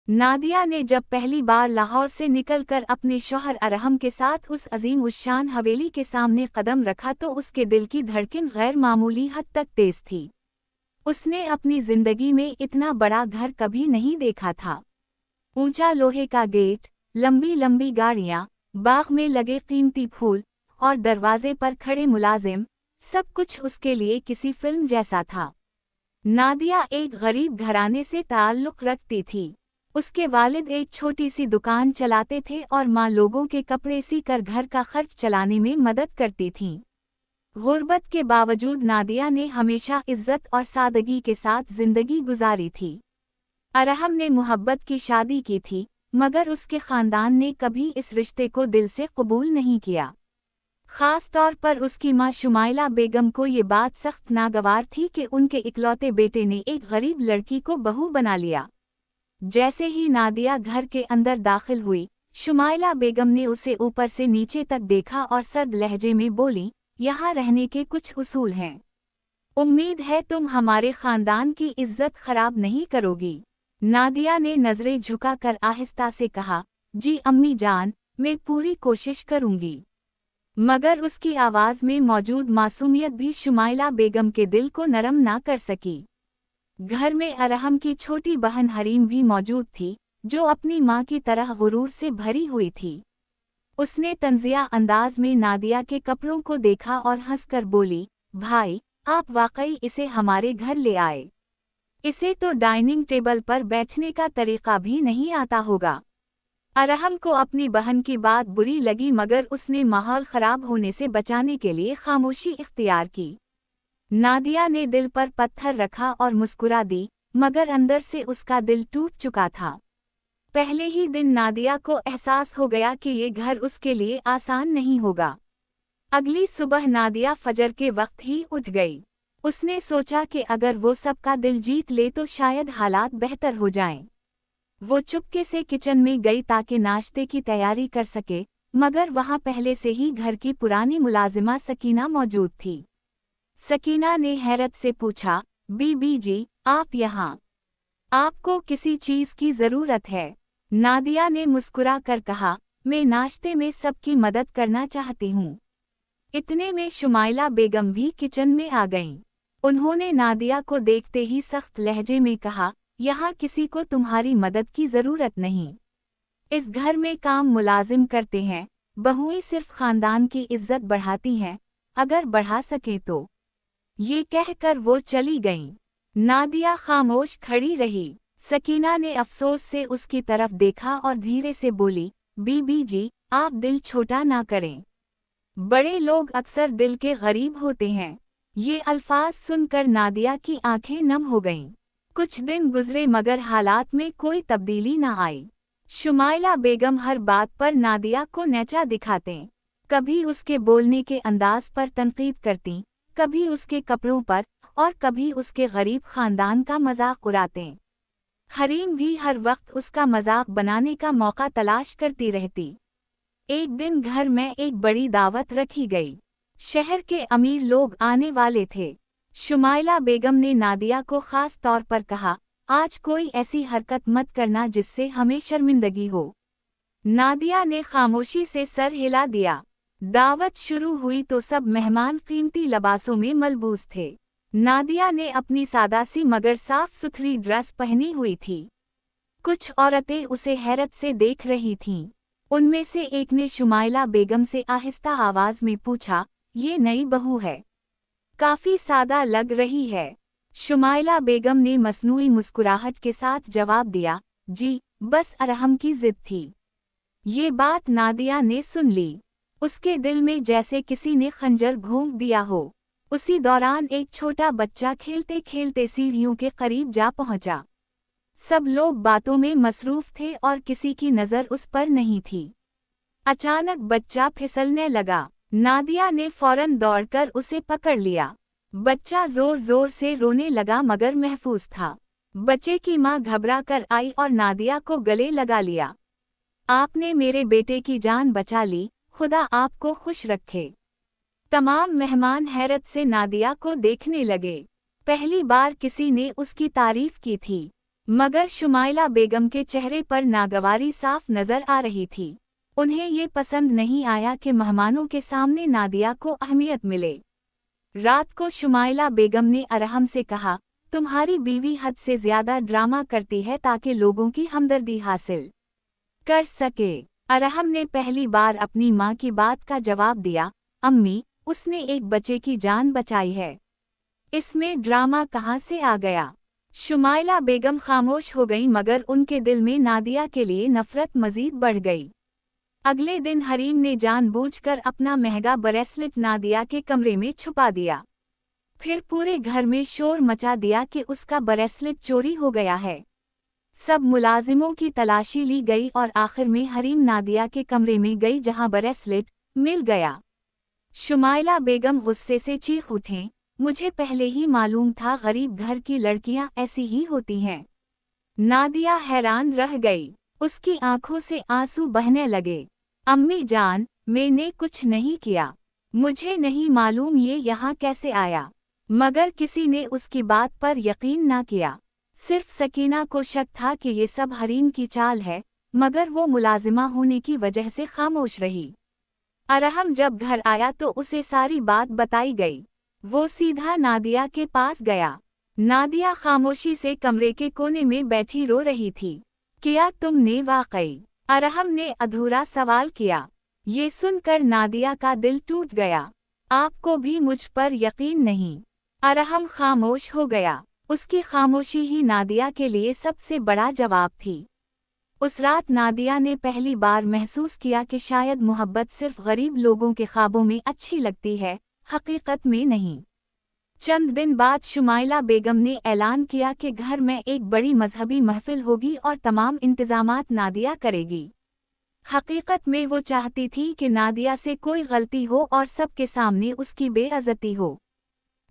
नादिया ने जब पहली बार लाहौर से निकलकर अपने शौहर अरहम के साथ उस अजीम उश्शान हवेली के सामने कदम रखा तो उसके दिल की धड़कन गैर मामूली हद तक तेज थी। उसने अपनी जिंदगी में इतना बड़ा घर कभी नहीं देखा था। ऊंचा लोहे का गेट, लंबी लंबी गाड़ियां, बाग में लगे कीमती फूल और दरवाजे पर खड़े मुलाजिम, सब कुछ उसके लिए किसी फिल्म जैसा था। नादिया एक गरीब घराने से ताल्लुक़ रखती थी। उसके वालिद एक छोटी सी दुकान चलाते थे और माँ लोगों के कपड़े सीकर घर का खर्च चलाने में मदद करती थीं। गुर्बत के बावजूद नादिया ने हमेशा इज्जत और सादगी के साथ जिंदगी गुजारी थी। अरहम ने मोहब्बत की शादी की थी, मगर उसके खानदान ने कभी इस रिश्ते को दिल से कबूल नहीं किया। खास तौर पर उसकी माँ शुमाइला बेगम को ये बात सख्त नागवार थी कि उनके इकलौते बेटे ने एक गरीब लड़की को बहू बना लिया। जैसे ही नादिया घर के अंदर दाखिल हुई, शुमाइला बेगम ने उसे ऊपर से नीचे तक देखा और सर्द लहजे में बोली, यहाँ रहने के कुछ उसूल हैं। उम्मीद है तुम हमारे खानदान की इज्जत खराब नहीं करोगी। नादिया ने नजरें झुकाकर आहिस्ता से कहा, जी अम्मी जान, मैं पूरी कोशिश करूंगी। मगर उसकी आवाज़ में मौजूद मासूमियत भी शुमाइला बेगम के दिल को नरम ना कर सकी। घर में अरहम की छोटी बहन हरीम भी मौजूद थी, जो अपनी माँ की तरह गुरूर से भरी हुई थी। उसने तंजिया अंदाज में नादिया के कपड़ों को देखा और हंसकर बोली, भाई, आप वाकई इसे हमारे घर ले आए। इसे तो डाइनिंग टेबल पर बैठने का तरीका भी नहीं आता होगा। अरहम को अपनी बहन की बात बुरी लगी, मगर उसने माहौल खराब होने से बचाने के लिए खामोशी इख्तियार की। नादिया ने दिल पर पत्थर रखा और मुस्कुरा दी, मगर अंदर से उसका दिल टूट चुका था। पहले ही दिन नादिया को एहसास हो गया कि ये घर उसके लिए आसान नहीं होगा। अगली सुबह नादिया फजर के वक्त ही उठ गई। उसने सोचा कि अगर वो सबका दिल जीत ले तो शायद हालात बेहतर हो जाएं। वो चुपके से किचन में गई ताकि नाश्ते की तैयारी कर सके, मगर वहाँ पहले से ही घर की पुरानी मुलाजिमा सकीना मौजूद थी। सकीना ने हैरत से पूछा, बीबी जी, आप यहाँ? आपको किसी चीज की जरूरत है? नादिया ने मुस्कुरा कर कहा, मैं नाश्ते में सबकी मदद करना चाहती हूँ। इतने में शुमाइला बेगम भी किचन में आ गईं। उन्होंने नादिया को देखते ही सख्त लहजे में कहा, यहाँ किसी को तुम्हारी मदद की जरूरत नहीं। इस घर में काम मुलाजिम करते हैं, बहुएं सिर्फ खानदान की इज्जत बढ़ाती हैं, अगर बढ़ा सके तो। ये कहकर वो चली गईं। नादिया खामोश खड़ी रही। सकीना ने अफसोस से उसकी तरफ देखा और धीरे से बोली, बीबी जी, आप दिल छोटा ना करें। बड़े लोग अक्सर दिल के गरीब होते हैं। ये अल्फाज सुनकर नादिया की आंखें नम हो गईं। कुछ दिन गुजरे मगर हालात में कोई तब्दीली न आई। शुमाइला बेगम हर बात पर नादिया को नेचा दिखाते। कभी उसके बोलने के अंदाज पर तनकीद करती, कभी उसके कपड़ों पर और कभी उसके गरीब खानदान का मजाक उड़ाते। हरीम भी हर वक्त उसका मजाक बनाने का मौका तलाश करती रहती। एक दिन घर में एक बड़ी दावत रखी गई। शहर के अमीर लोग आने वाले थे। शुमाइला बेगम ने नादिया को खास तौर पर कहा, आज कोई ऐसी हरकत मत करना जिससे हमें शर्मिंदगी हो। नादिया ने खामोशी से सर हिला दिया। दावत शुरू हुई तो सब मेहमान कीमती लिबासों में मलबूस थे। नादिया ने अपनी सादासी मगर साफ सुथरी ड्रेस पहनी हुई थी। कुछ औरतें उसे हैरत से देख रही थीं। उनमें से एक ने शुमाइला बेगम से आहिस्ता आवाज में पूछा, ये नई बहू है? काफी सादा लग रही है। शुमाइला बेगम ने मसनूई मुस्कुराहट के साथ जवाब दिया, जी, बस अरहम की जिद थी। ये बात नादिया ने सुन ली। उसके दिल में जैसे किसी ने खंजर घोंप दिया हो। उसी दौरान एक छोटा बच्चा खेलते खेलते सीढ़ियों के करीब जा पहुंचा। सब लोग बातों में मसरूफ थे और किसी की नज़र उस पर नहीं थी। अचानक बच्चा फिसलने लगा। नादिया ने फौरन दौड़कर उसे पकड़ लिया। बच्चा जोर जोर से रोने लगा मगर महफूज था। बच्चे की माँ घबरा कर आई और नादिया को गले लगा लिया। आपने मेरे बेटे की जान बचा ली, खुदा आपको खुश रखे। तमाम मेहमान हैरत से नादिया को देखने लगे। पहली बार किसी ने उसकी तारीफ की थी। मगर शुमाइला बेगम के चेहरे पर नागवारी साफ नजर आ रही थी। उन्हें ये पसंद नहीं आया कि मेहमानों के सामने नादिया को अहमियत मिले। रात को शुमाइला बेगम ने अरहम से कहा, तुम्हारी बीवी हद से ज्यादा ड्रामा करती है ताकि लोगों की हमदर्दी हासिल कर सके। अरहम ने पहली बार अपनी माँ की बात का जवाब दिया, अम्मी, उसने एक बच्चे की जान बचाई है, इसमें ड्रामा कहाँ से आ गया। शुमाइला बेगम खामोश हो गईं मगर उनके दिल में नादिया के लिए नफरत मजीद बढ़ गई। अगले दिन हरीम ने जानबूझकर अपना महंगा ब्रेसलेट नादिया के कमरे में छुपा दिया। फिर पूरे घर में शोर मचा दिया कि उसका ब्रेसलेट चोरी हो गया है। सब मुलाजिमों की तलाशी ली गई और आखिर में हरीम नादिया के कमरे में गई जहां ब्रेसलेट मिल गया। शुमाइला बेगम गुस्से से चीख उठें, मुझे पहले ही मालूम था गरीब घर की लड़कियां ऐसी ही होती हैं। नादिया हैरान रह गई, उसकी आंखों से आंसू बहने लगे। अम्मी जान, मैंने कुछ नहीं किया, मुझे नहीं मालूम ये यहाँ कैसे आया। मगर किसी ने उसकी बात पर यकीन ना किया। सिर्फ सकीना को शक था कि ये सब हरीम की चाल है, मगर वो मुलाजिमा होने की वजह से खामोश रही। अरहम जब घर आया तो उसे सारी बात बताई गई। वो सीधा नादिया के पास गया। नादिया खामोशी से कमरे के कोने में बैठी रो रही थी। क्या तुमने वाकई? अरहम ने अधूरा सवाल किया। ये सुनकर नादिया का दिल टूट गया। आपको भी मुझ पर यकीन नहीं? अरहम खामोश हो गया। उसकी खामोशी ही नादिया के लिए सबसे बड़ा जवाब थी। उस रात नादिया ने पहली बार महसूस किया कि शायद मोहब्बत सिर्फ गरीब लोगों के ख्वाबों में अच्छी लगती है, हकीकत में नहीं। चंद दिन बाद शुमाइला बेगम ने ऐलान किया कि घर में एक बड़ी मजहबी महफिल होगी और तमाम इंतजामात नादिया करेगी। हकीकत में वो चाहती थी कि नादिया से कोई गलती हो और सबके सामने उसकी बेइज्जती हो।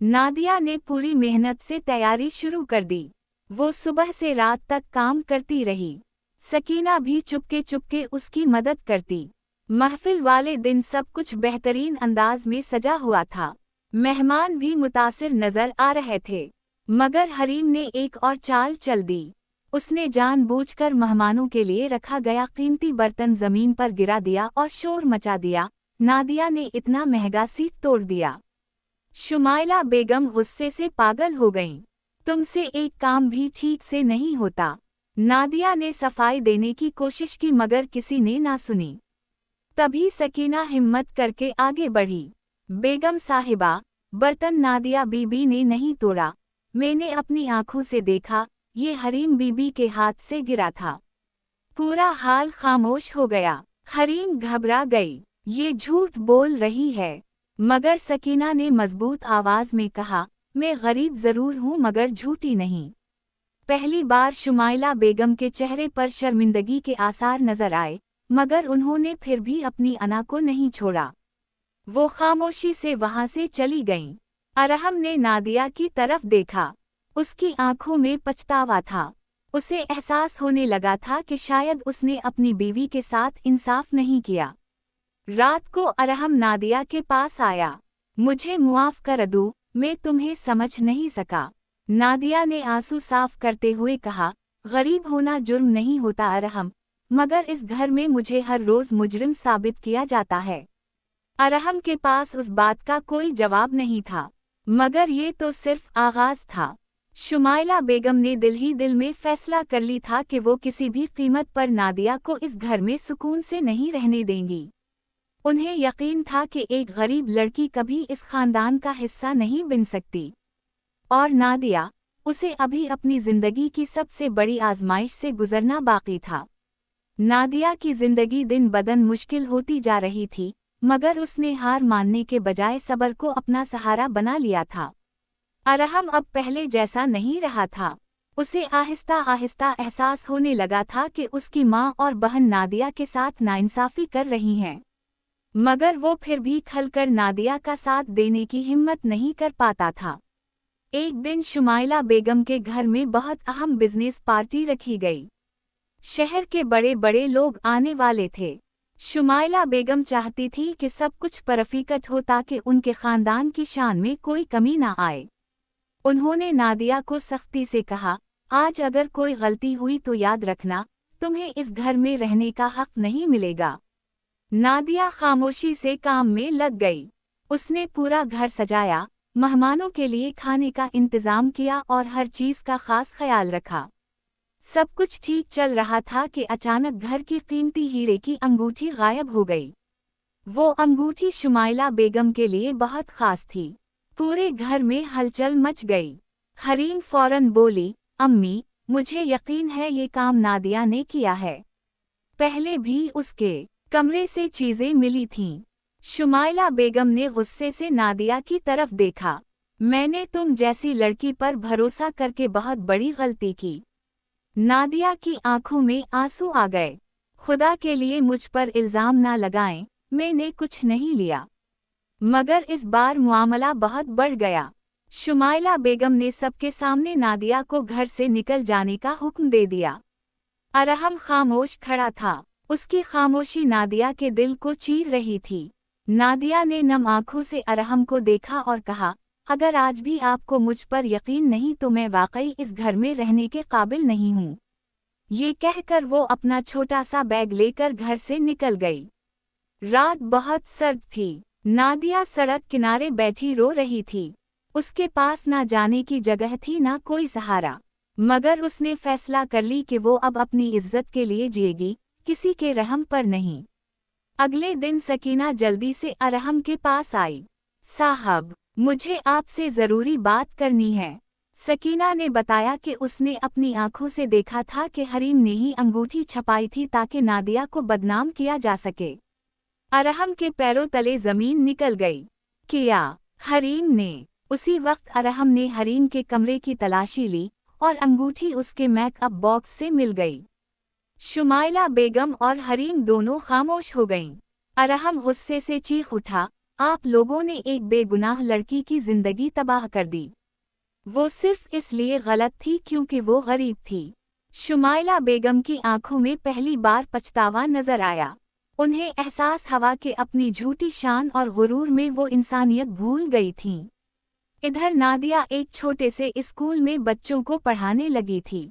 नादिया ने पूरी मेहनत से तैयारी शुरू कर दी। वो सुबह से रात तक काम करती रही। सकीना भी चुपके चुपके उसकी मदद करती। महफिल वाले दिन सब कुछ बेहतरीन अंदाज में सजा हुआ था। मेहमान भी मुतासिर नजर आ रहे थे। मगर हरीम ने एक और चाल चल दी। उसने जानबूझकर मेहमानों के लिए रखा गया कीमती बर्तन जमीन पर गिरा दिया और शोर मचा दिया। नादिया ने इतना महंगा सीट तोड़ दिया। शुमाइला बेगम गुस्से से पागल हो गईं। तुमसे एक काम भी ठीक से नहीं होता। नादिया ने सफाई देने की कोशिश की मगर किसी ने ना सुनी। तभी सकीना हिम्मत करके आगे बढ़ी। बेगम साहिबा, बर्तन नादिया बीबी ने नहीं तोड़ा, मैंने अपनी आंखों से देखा, ये हरीम बीबी के हाथ से गिरा था। पूरा हाल खामोश हो गया। हरीम घबरा गई, ये झूठ बोल रही है। मगर सकीना ने मजबूत आवाज में कहा, मैं गरीब जरूर हूँ मगर झूठी नहीं। पहली बार शुमाइला बेगम के चेहरे पर शर्मिंदगी के आसार नजर आए, मगर उन्होंने फिर भी अपनी अना को नहीं छोड़ा। वो खामोशी से वहां से चली गईं। अरहम ने नादिया की तरफ देखा। उसकी आंखों में पछतावा था। उसे एहसास होने लगा था कि शायद उसने अपनी बीवी के साथ इंसाफ नहीं किया। रात को अरहम नादिया के पास आया। मुझे मुआफ कर दो, मैं तुम्हें समझ नहीं सका। नादिया ने आंसू साफ करते हुए कहा, गरीब होना जुर्म नहीं होता अरहम, मगर इस घर में मुझे हर रोज मुजरिम साबित किया जाता है। अरहम के पास उस बात का कोई जवाब नहीं था, मगर ये तो सिर्फ आगाज था। शुमाइला बेगम ने दिल ही दिल में फैसला कर ली था कि वो किसी भी कीमत पर नादिया को इस घर में सुकून से नहीं रहने देंगी। उन्हें यकीन था कि एक गरीब लड़की कभी इस खानदान का हिस्सा नहीं बन सकती। और नादिया, उसे अभी अपनी जिंदगी की सबसे बड़ी आजमाइश से गुजरना बाकी था। नादिया की जिंदगी दिन बदन मुश्किल होती जा रही थी, मगर उसने हार मानने के बजाय सब्र को अपना सहारा बना लिया था। अरहम अब पहले जैसा नहीं रहा था। उसे आहिस्ता आहिस्ता एहसास होने लगा था कि उसकी माँ और बहन नादिया के साथ नाइंसाफी कर रही हैं। मगर वो फिर भी खलकर नादिया का साथ देने की हिम्मत नहीं कर पाता था। एक दिन शुमाइला बेगम के घर में बहुत अहम बिजनेस पार्टी रखी गई। शहर के बड़े बड़े लोग आने वाले थे। शुमाइला बेगम चाहती थी कि सब कुछ परफेक्ट हो ताकि उनके खानदान की शान में कोई कमी ना आए। उन्होंने नादिया को सख्ती से कहा, आज अगर कोई गलती हुई तो याद रखना, तुम्हें इस घर में रहने का हक नहीं मिलेगा। नादिया खामोशी से काम में लग गई। उसने पूरा घर सजाया, मेहमानों के लिए खाने का इंतजाम किया और हर चीज का खास ख्याल रखा। सब कुछ ठीक चल रहा था कि अचानक घर की कीमती हीरे की अंगूठी गायब हो गई। वो अंगूठी शुमाइला बेगम के लिए बहुत खास थी। पूरे घर में हलचल मच गई। हरीम फौरन बोली, अम्मी, मुझे यकीन है ये काम नादिया ने किया है। पहले भी उसके कमरे से चीजें मिली थीं। शुमाइला बेगम ने गुस्से से नादिया की तरफ देखा। मैंने तुम जैसी लड़की पर भरोसा करके बहुत बड़ी गलती की। नादिया की आंखों में आंसू आ गए। खुदा के लिए मुझ पर इल्जाम ना लगाएं, मैंने कुछ नहीं लिया। मगर इस बार मामला बहुत बढ़ गया। शुमाइला बेगम ने सबके सामने नादिया को घर से निकल जाने का हुक्म दे दिया। अरहम खामोश खड़ा था। उसकी खामोशी नादिया के दिल को चीर रही थी। नादिया ने नम आंखों से अरहम को देखा और कहा, अगर आज भी आपको मुझ पर यकीन नहीं तो मैं वाकई इस घर में रहने के काबिल नहीं हूँ। ये कहकर वो अपना छोटा सा बैग लेकर घर से निकल गई। रात बहुत सर्द थी। नादिया सड़क किनारे बैठी रो रही थी। उसके पास ना जाने की जगह थी ना कोई सहारा। मगर उसने फैसला कर ली कि वो अब अपनी इज्जत के लिए जिएगी, किसी के रहम पर नहीं। अगले दिन सकीना जल्दी से अरहम के पास आई। साहब, मुझे आपसे ज़रूरी बात करनी है। सकीना ने बताया कि उसने अपनी आंखों से देखा था कि हरीम ने ही अंगूठी छपाई थी ताकि नादिया को बदनाम किया जा सके। अरहम के पैरों तले ज़मीन निकल गई। किया हरीम ने। उसी वक्त अरहम ने हरीम के कमरे की तलाशी ली और अंगूठी उसके मेकअप बॉक्स से मिल गई। शुमाइला बेगम और हरीम दोनों खामोश हो गईं। अरहम गुस्से से चीख उठा, आप लोगों ने एक बेगुनाह लड़की की जिंदगी तबाह कर दी। वो सिर्फ इसलिए गलत थी क्योंकि वो गरीब थी। शुमाइला बेगम की आंखों में पहली बार पछतावा नजर आया। उन्हें एहसास हुआ कि अपनी झूठी शान और गुरूर में वो इंसानियत भूल गई थीं। इधर नादिया एक छोटे से स्कूल में बच्चों को पढ़ाने लगी थी।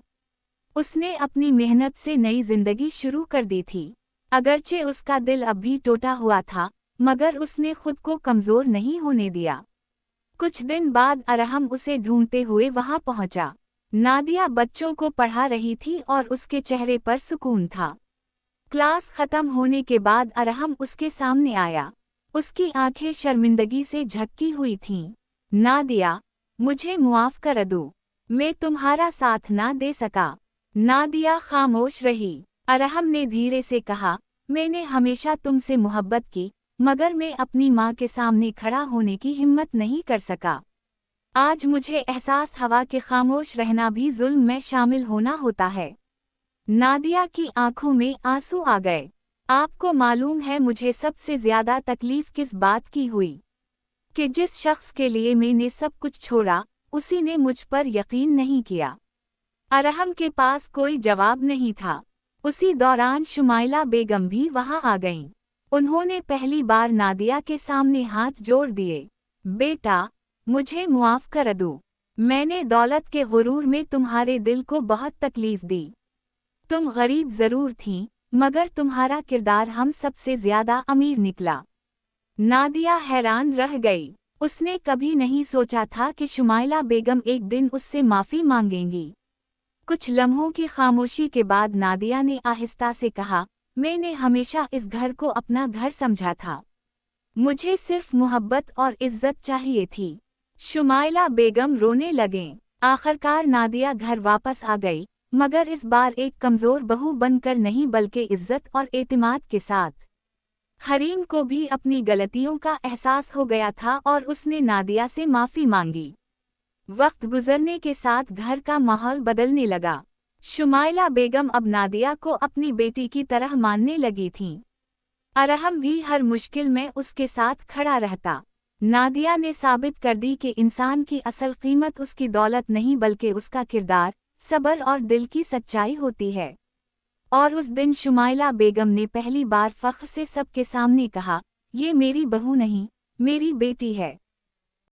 उसने अपनी मेहनत से नई जिंदगी शुरू कर दी थी। अगरचे उसका दिल अब भी टूटा हुआ था, मगर उसने खुद को कमजोर नहीं होने दिया। कुछ दिन बाद अरहम उसे ढूंढते हुए वहां पहुंचा। नादिया बच्चों को पढ़ा रही थी और उसके चेहरे पर सुकून था। क्लास खत्म होने के बाद अरहम उसके सामने आया। उसकी आंखें शर्मिंदगी से झपकी हुई थीं। नादिया, मुझे मुआफ कर दो, मैं तुम्हारा साथ ना दे सका। नादिया खामोश रही। अरहम ने धीरे से कहा, मैंने हमेशा तुमसे मोहब्बत की, मगर मैं अपनी माँ के सामने खड़ा होने की हिम्मत नहीं कर सका। आज मुझे एहसास हुआ कि खामोश रहना भी जुल्म में शामिल होना होता है। नादिया की आंखों में आंसू आ गए। आपको मालूम है मुझे सबसे ज्यादा तकलीफ किस बात की हुई? कि जिस शख्स के लिए मैंने सब कुछ छोड़ा, उसी ने मुझ पर यकीन नहीं किया। अरहम के पास कोई जवाब नहीं था। उसी दौरान शुमाइला बेगम भी वहां आ गईं। उन्होंने पहली बार नादिया के सामने हाथ जोड़ दिए। बेटा, मुझे मुआफ कर दो। मैंने दौलत के गुरूर में तुम्हारे दिल को बहुत तकलीफ दी। तुम गरीब जरूर थीं, मगर तुम्हारा किरदार हम सबसे ज्यादा अमीर निकला। नादिया हैरान रह गई। उसने कभी नहीं सोचा था कि शुमाइला बेगम एक दिन उससे माफी मांगेंगी। कुछ लम्हों की खामोशी के बाद नादिया ने आहिस्ता से कहा, मैंने हमेशा इस घर को अपना घर समझा था। मुझे सिर्फ मोहब्बत और इज्जत चाहिए थी। शुमाइला बेगम रोने लगें। आखिरकार नादिया घर वापस आ गई, मगर इस बार एक कमजोर बहू बनकर नहीं बल्कि इज्जत और एतिमाद के साथ। हरीम को भी अपनी गलतियों का एहसास हो गया था और उसने नादिया से माफी मांगी। वक्त गुजरने के साथ घर का माहौल बदलने लगा। शुमाइला बेगम अब नादिया को अपनी बेटी की तरह मानने लगी थीं। अरहम भी हर मुश्किल में उसके साथ खड़ा रहता। नादिया ने साबित कर दी कि इंसान की असल कीमत उसकी दौलत नहीं बल्कि उसका किरदार, सब्र और दिल की सच्चाई होती है। और उस दिन शुमाइला बेगम ने पहली बार फख्र से सबके सामने कहा, ये मेरी बहू नहीं, मेरी बेटी है।